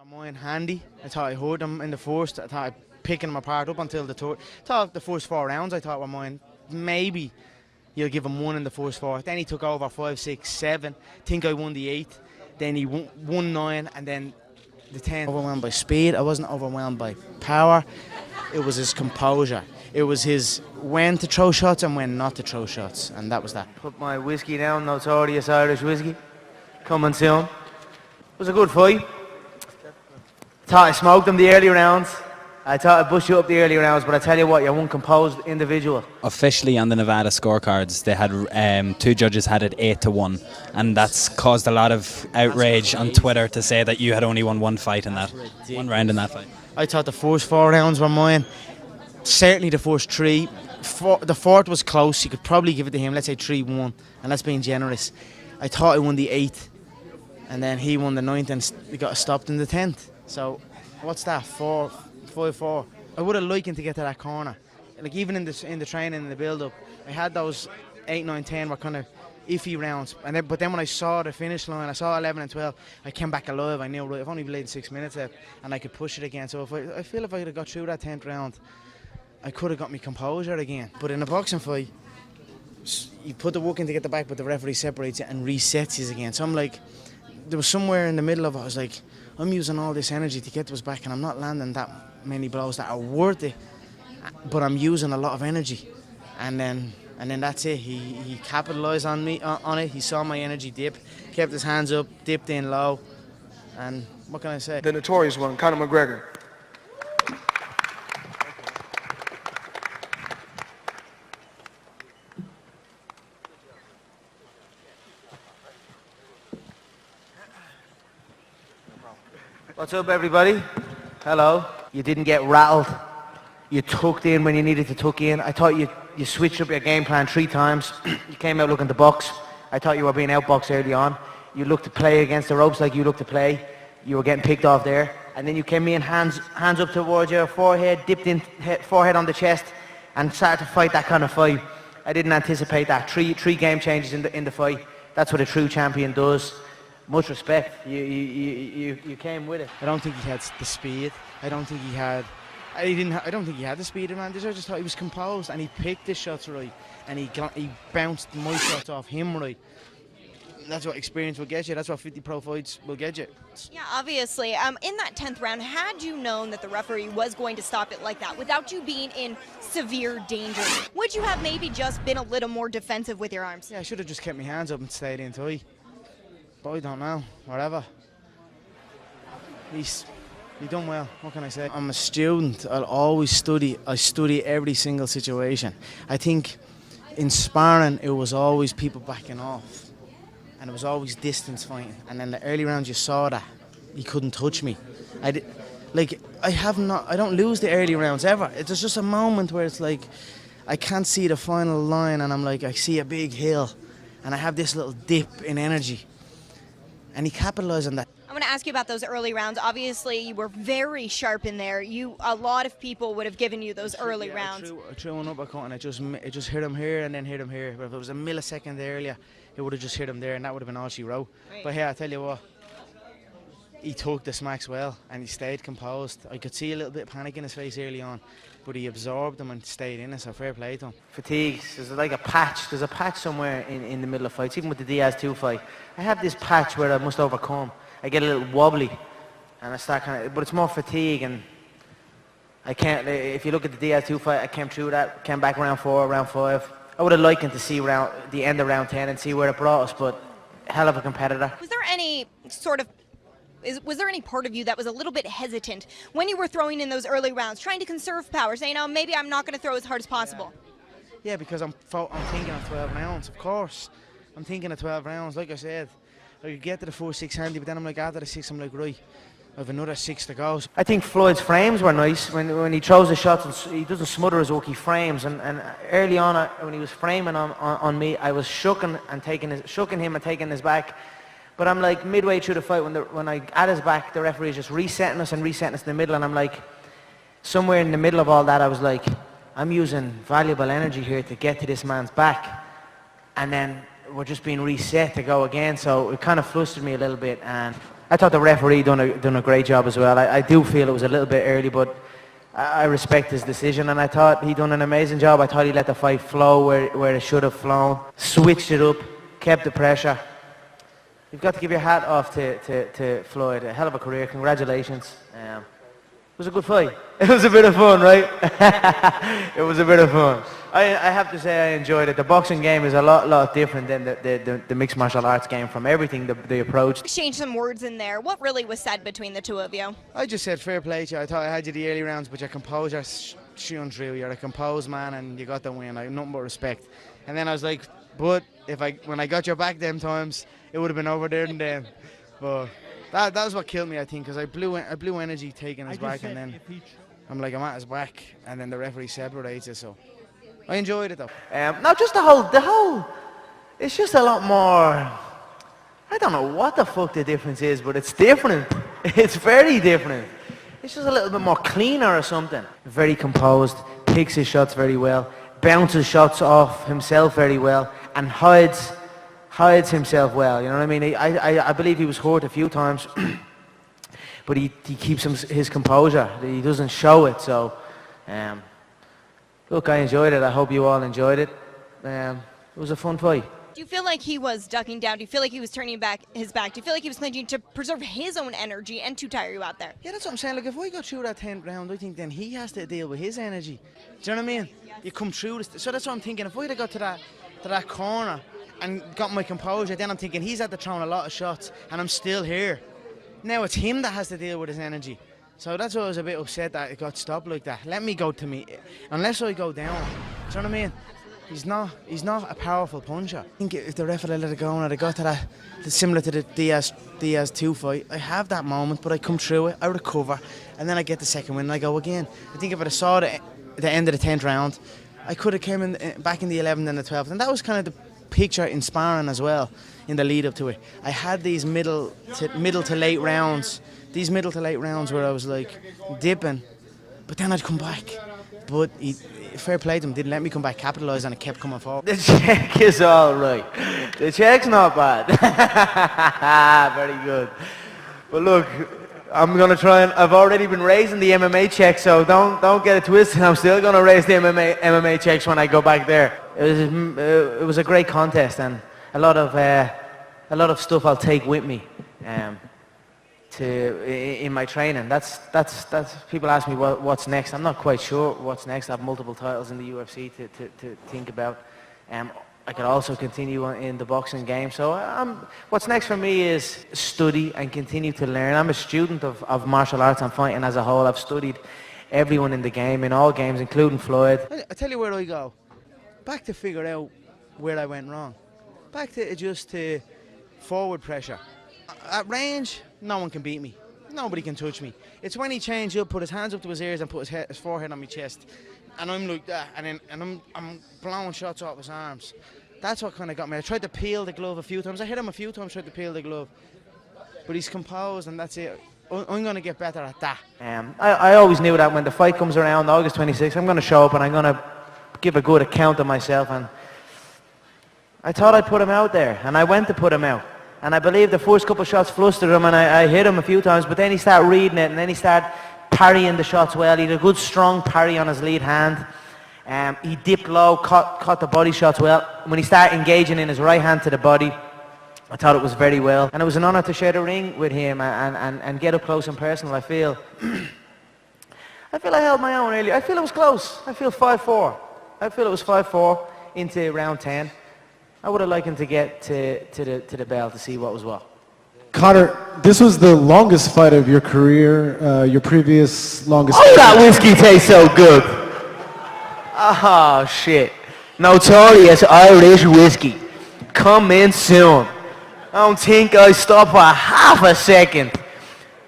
I'm mine handy. I thought I heard him in the first. I thought I picking him apart up until the third. Thought the first 4 rounds I thought were mine. Maybe you'll give him one in the first four. Then he took over 5, 6, 7. Think I won the 8th. Then he won 9, and then the 10th. Overwhelmed by speed. I wasn't overwhelmed by power. It was his composure. It was his when to throw shots and when not to throw shots, and that was that. Put my whiskey down, Notorious Irish whiskey. Coming soon. It was a good fight. Thought I smoked him the early rounds. I thought I'd bust you up the early rounds, but I tell you what, you're one composed individual. Officially on the Nevada scorecards, they had 2 judges had it 8-1, and that's caused a lot of outrage on Twitter to say that you had only won one fight in that, one round in that fight. I thought the first 4 rounds were mine. Certainly the first 3. The fourth was close. You could probably give it to him. Let's say 3-1, and that's being generous. I thought I won the 8th, and then he won the 9th, and he got stopped in the 10th. So, what's that? 5-4. I would have liked him to get to that corner. Like even in the training and the build-up, I had those 8, 9, 10 were kind of iffy rounds. But then when I saw the finish line, I saw 11 and 12. I came back alive. I knew right, I've only played 6 minutes left, and I could push it again. So I feel if I had got through that 10th round, I could have got my composure again. But in a boxing fight, you put the work in to get the back, but the referee separates it and resets you again. So I'm like, there was somewhere in the middle of it. I was like, I'm using all this energy to get to his back, and I'm not landing that many blows that are worth it, but I'm using a lot of energy. And then that's it. He capitalised on me on it. He saw my energy dip, kept his hands up, dipped in low, and what can I say? The Notorious one, Conor McGregor. What's up, everybody? Hello. You didn't get rattled. You tucked in when you needed to tuck in. I thought you switched up your game plan 3 times. You came out looking to box. I thought you were being outboxed early on. You looked to play against the ropes like you looked to play. You were getting picked off there. And then you came in, hands up towards your forehead, dipped in, forehead on the chest, and started to fight that kind of fight. I didn't anticipate that. Three game changes in the fight. That's what a true champion does. Much respect. You came with it. I don't think he had the speed. I don't think he had the speed advantage. I just thought he was composed, and he picked his shots right, and he bounced my shots off him right. That's what experience will get you. That's what 50 pro fights will get you. Yeah, obviously. In that 10th round, had you known that the referee was going to stop it like that, without you being in severe danger, would you have maybe just been a little more defensive with your arms? Yeah, I should have just kept my hands up and stayed in tight. But I don't know, whatever. He's done well, what can I say? I'm a student, I'll always study. I study every single situation. I think in sparring, it was always people backing off. And it was always distance fighting. And then the early rounds, you saw that. He couldn't touch me. I don't lose the early rounds ever. It's just a moment where it's like, I can't see the final line, and I'm like, I see a big hill, and I have this little dip in energy. And he capitalised on that. I'm going to ask you about those early rounds. Obviously, you were very sharp in there. A lot of people would have given you those early rounds. I threw an uppercut, and it just hit him here and then hit him here. But if it was a millisecond earlier, it would have just hit him there, and that would have been all she wrote. Right. But here, I tell you what, he took the smacks well, and he stayed composed. I could see a little bit of panic in his face early on, but he absorbed them and stayed in it, so fair play to him. Fatigue, there's like a patch. There's a patch somewhere in the middle of fights, even with the Diaz 2 fight. I have this patch where I must overcome. I get a little wobbly, and I start but it's more fatigue, and I can't, if you look at the Diaz 2 fight, I came through that, came back round 4, round 5. I would have liked to see the end of round 10 and see where it brought us, but hell of a competitor. Was there any was there any part of you that was a little bit hesitant when you were throwing in those early rounds, trying to conserve power, saying, oh, maybe I'm not going to throw as hard as possible? Yeah, because I'm thinking of 12 rounds, of course. I'm thinking of 12 rounds, like I said. I could get to the 4-6 handy, but then I'm like, after the 6, I'm like, right, I have another 6 to go. I think Floyd's frames were nice. When he throws the shots, and he doesn't smother his work, he frames. And early on, when he was framing on me, I was shooking him and taking his back. But I'm like, midway through the fight, when I at his back, the referee is just resetting us in the middle, and I'm like, somewhere in the middle of all that, I was like, I'm using valuable energy here to get to this man's back. And then we're just being reset to go again, so it kind of flustered me a little bit, and I thought the referee done a great job as well. I do feel it was a little bit early, but I respect his decision, and I thought he done an amazing job. I thought he let the fight flow where it should have flown, switched it up, kept the pressure. You've got to give your hat off to Floyd. A hell of a career. Congratulations. It was a good fight. It was a bit of fun, right? It was a bit of fun. I have to say I enjoyed it. The boxing game is a lot different than the mixed martial arts game from everything, the approach. Exchange some words in there. What really was said between the two of you? I just said fair play to you. I thought I had you the early rounds, but your composure shone through. You're a composed man and you got the win. I have nothing but respect. And then I was like, but when I got your back them times, it would have been over there and then. But that was what killed me, I think, because I blew energy taking his back, and then I'm like, I'm at his back, and then the referee separates us. So I enjoyed it though. No, just the whole. It's just a lot more. I don't know what the fuck the difference is, but it's different. It's very different. It's just a little bit more cleaner or something. Very composed, picks his shots very well, bounces shots off himself very well, and hides himself well. You know what I mean? I believe he was hurt a few times, but he keeps his composure. He doesn't show it. So, look, I enjoyed it. I hope you all enjoyed it. It was a fun fight. Do you feel like he was ducking down? Do you feel like he was turning his back? Do you feel like he was thinking to preserve his own energy and to tire you out there? Yeah, that's what I'm saying. Look, if I got through that 10th round, I think then he has to deal with his energy. Do you know what I mean? You come through this. So that's what I'm thinking. If I'd have got to that corner and got my composure, then I'm thinking he's had to throw a lot of shots and I'm still here. Now it's him that has to deal with his energy. So that's why I was a bit upset that it got stopped like that. Let me go to me. Unless I go down. Do you know what I mean? He's not a powerful puncher. I think if the ref had let it go and I'd have got to that, similar to the Diaz 2 fight, I have that moment, but I come through it, I recover, and then I get the second win and I go again. I think if I'd have saw the end of the 10th round, I could have came in back in the 11th and the 12th, and that was kind of the picture in sparring as well in the lead up to it. I had these middle to late rounds where I was like dipping, but then I'd come back. But fair play to him, didn't let me come back, capitalise, and it kept coming forward. The check is all right. The check's not bad. Very good. But look, I'm going to try and, I've already been raising the MMA check, so don't get it twisted. I'm still going to raise the MMA checks when I go back there. It was a great contest, and a lot of stuff I'll take with me in my training. That's people ask me what's next. I'm not quite sure what's next. I have multiple titles in the UFC to think about. I could also continue in the boxing game. So what's next for me is study and continue to learn. I'm a student of martial arts and fighting as a whole. I've studied everyone in the game, in all games, including Floyd. I tell you where I go. Back to figure out where I went wrong. Back to adjust to forward pressure. At range, no one can beat me. Nobody can touch me. It's when he changed up, put his hands up to his ears and put his forehead on my chest. And I'm like that, and I'm blowing shots off his arms. That's what kind of got me. I tried to peel the glove a few times. I hit him a few times, tried to peel the glove. But he's composed, and that's it. I'm going to get better at that. I always knew that when the fight comes around, August 26th, I'm going to show up and I'm going to give a good account of myself. And I thought I'd put him out there, and I went to put him out. And I believe the first couple of shots flustered him, and I hit him a few times, but then he started reading it, and then he started parrying the shots well. He had a good strong parry on his lead hand. He dipped low, caught the body shots well. When he started engaging in his right hand to the body, I thought it was very well. And it was an honour to share the ring with him and get up close and personal. I feel I held my own earlier. I feel it was close. I feel 5-4. I feel it was 5-4 into round 10. I would have liked him to get to the bell to see what was what. Conor, this was the longest fight of your career, your previous longest Oh, that whiskey tastes so good. Oh, shit. Notorious Irish whiskey. Coming soon. I don't think I stop for half a second.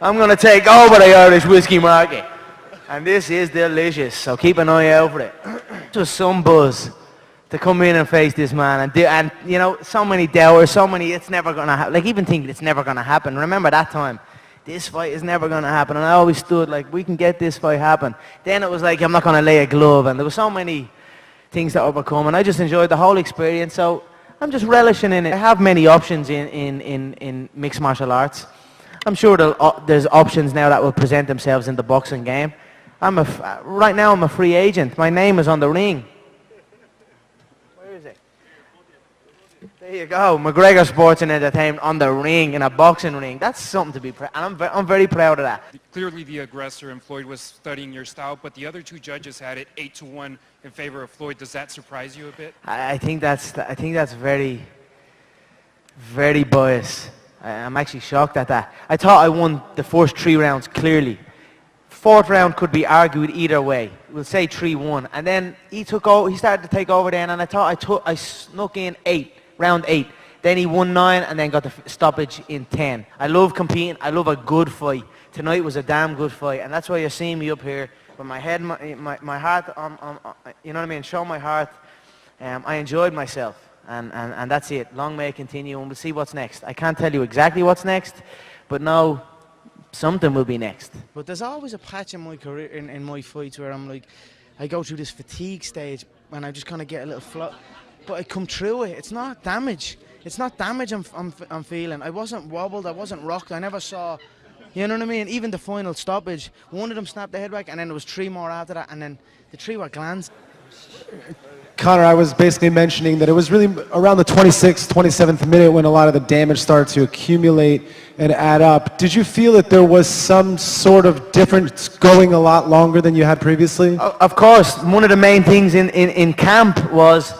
I'm going to take over the Irish whiskey market. And this is delicious, so keep an eye out for it. Just some buzz to come in and face this man and you know, so many doubters, so many it's never going to happen. Like, even thinking it's never going to happen. Remember that time? This fight is never going to happen. And I always stood like, we can get this fight happen. Then it was like, I'm not going to lay a glove. And there were so many things to overcome. And I just enjoyed the whole experience. So I'm just relishing in it. I have many options in mixed martial arts. I'm sure there's options now that will present themselves in the boxing game. Right now I'm a free agent. My name is on the ring. Where is it? There you go. McGregor Sports and Entertainment on the ring, in a boxing ring. That's something to be proud. And I'm very proud of that. Clearly the aggressor, and Floyd was studying your style, but the other two judges had it 8-1 in favor of Floyd. Does that surprise you a bit? I think that's very, very biased. I'm actually shocked at that. I thought I won the first 3 rounds clearly. Fourth round could be argued either way. We'll say 3-1. And then he started to take over then, and I thought I snuck in round 8. Then he won 9 and then got the stoppage in 10. I love competing. I love a good fight. Tonight was a damn good fight, and that's why you're seeing me up here with my head, my heart, you know what I mean, show my heart. I enjoyed myself. And that's it. Long may it continue, and we'll see what's next. I can't tell you exactly what's next, but no, something will be next. But there's always a patch in my career, in my fights, where I'm like, I go through this fatigue stage, and I just kind of get a little float. But I come through it. It's not damage. It's not damage I'm feeling. I wasn't wobbled. I wasn't rocked. I never saw, you know what I mean? Even the final stoppage, one of them snapped the head back, and then there was 3 more after that, and then the 3 were glands. Conor, I was basically mentioning that it was really around the 26th, 27th minute when a lot of the damage started to accumulate and add up. Did you feel that there was some sort of difference going a lot longer than you had previously? Of course. One of the main things in camp was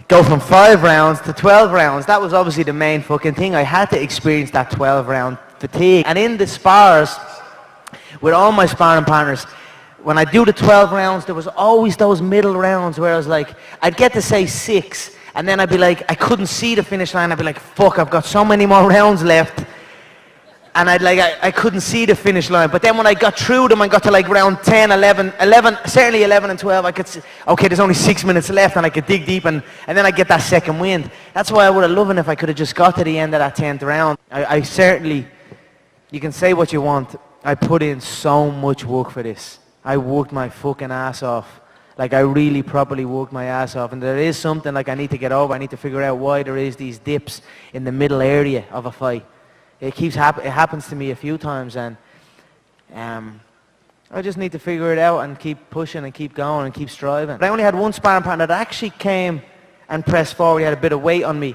go from 5 rounds to 12 rounds. That was obviously the main fucking thing. I had to experience that 12-round fatigue. And in the spars, with all my sparring partners, when I do the 12 rounds, there was always those middle rounds where I was like, I'd get to say 6, and then I'd be like, I couldn't see the finish line. I'd be like, fuck, I've got so many more rounds left. And I couldn't see the finish line. But then when I got through them, I got to like round 10, 11, certainly 11 and 12, I could see, okay, there's only 6 minutes left, and I could dig deep, and then I get that second wind. That's why I would have loved it if I could have just got to the end of that 10th round. I certainly, you can say what you want, I put in so much work for this. I worked my fucking ass off. Like, I really properly worked my ass off. And there is something like I need to get over. I need to figure out why there is these dips in the middle area of a fight. It happens to me a few times, and I just need to figure it out and keep pushing and keep going and keep striving. But I only had one sparring partner that actually came and pressed forward. He had a bit of weight on me.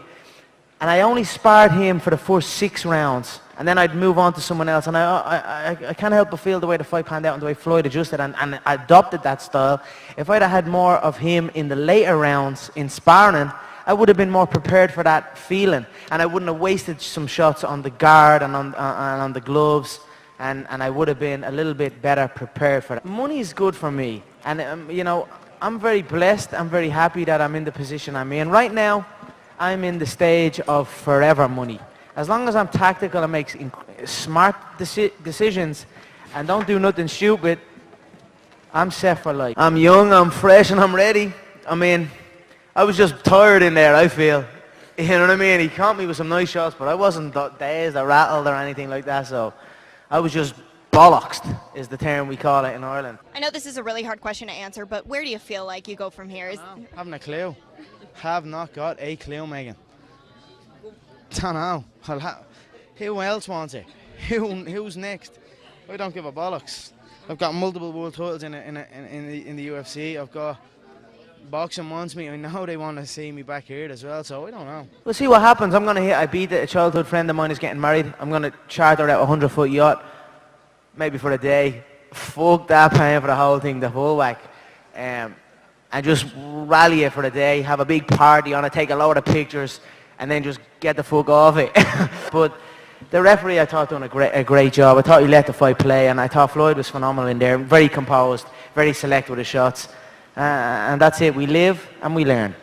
And I only sparred him for the first 6 rounds. And then I'd move on to someone else. And I can't help but feel the way the fight panned out and the way Floyd adjusted and I adopted that style. If I'd have had more of him in the later rounds in sparring, I would have been more prepared for that feeling. And I wouldn't have wasted some shots on the guard and on the gloves. And I would have been a little bit better prepared for that. Money is good for me. And, you know, I'm very blessed. I'm very happy that I'm in the position I'm in. Right now, I'm in the stage of forever money. As long as I'm tactical and make smart decisions and don't do nothing stupid, I'm set for life. I'm young, I'm fresh, and I'm ready. I mean, I was just tired in there, I feel. You know what I mean? He caught me with some nice shots, but I wasn't dazed or rattled or anything like that, so I was just bollocksed, is the term we call it in Ireland. I know this is a really hard question to answer, but where do you feel like you go from here? Haven't a clue. Have not got a clue, Megan. Don't know. Who else wants it? Who's next? I don't give a bollocks. I've got multiple world titles in the UFC. I've got boxing wants me. I know they want to see me back here as well, so I don't know. We'll see what happens. I'm gonna hit. I beat a childhood friend of mine is getting married. I'm gonna charter out a 100-foot yacht, maybe for a day. Fuck that, paying for the whole thing, the whole whack. And just rally it for a day, have a big party on it, take a load of pictures, and then just get the fuck off it. But the referee, I thought, done a great job. I thought he let the fight play, and I thought Floyd was phenomenal in there. Very composed, very select with his shots. And that's it. We live and we learn.